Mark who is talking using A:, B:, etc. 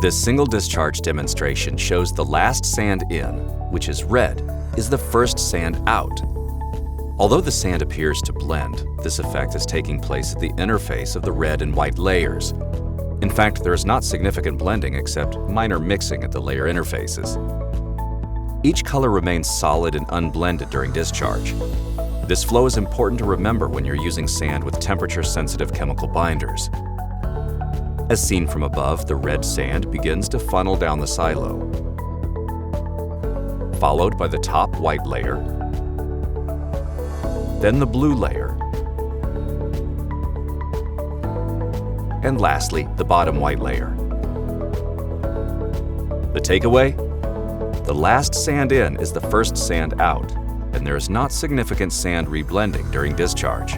A: This single discharge demonstration shows the last sand in, which is red, is the first sand out. Although the sand appears to blend, this effect is taking place at the interface of the red and white layers. In fact, there is not significant blending except minor mixing at the layer interfaces. Each color remains solid and unblended during discharge. This flow is important to remember when you're using sand with temperature-sensitive chemical binders. As seen from above, the red sand begins to funnel down the silo, followed by the top white layer, then the blue layer, and lastly, the bottom white layer. The takeaway? The last sand in is the first sand out, and there is not significant sand reblending during discharge.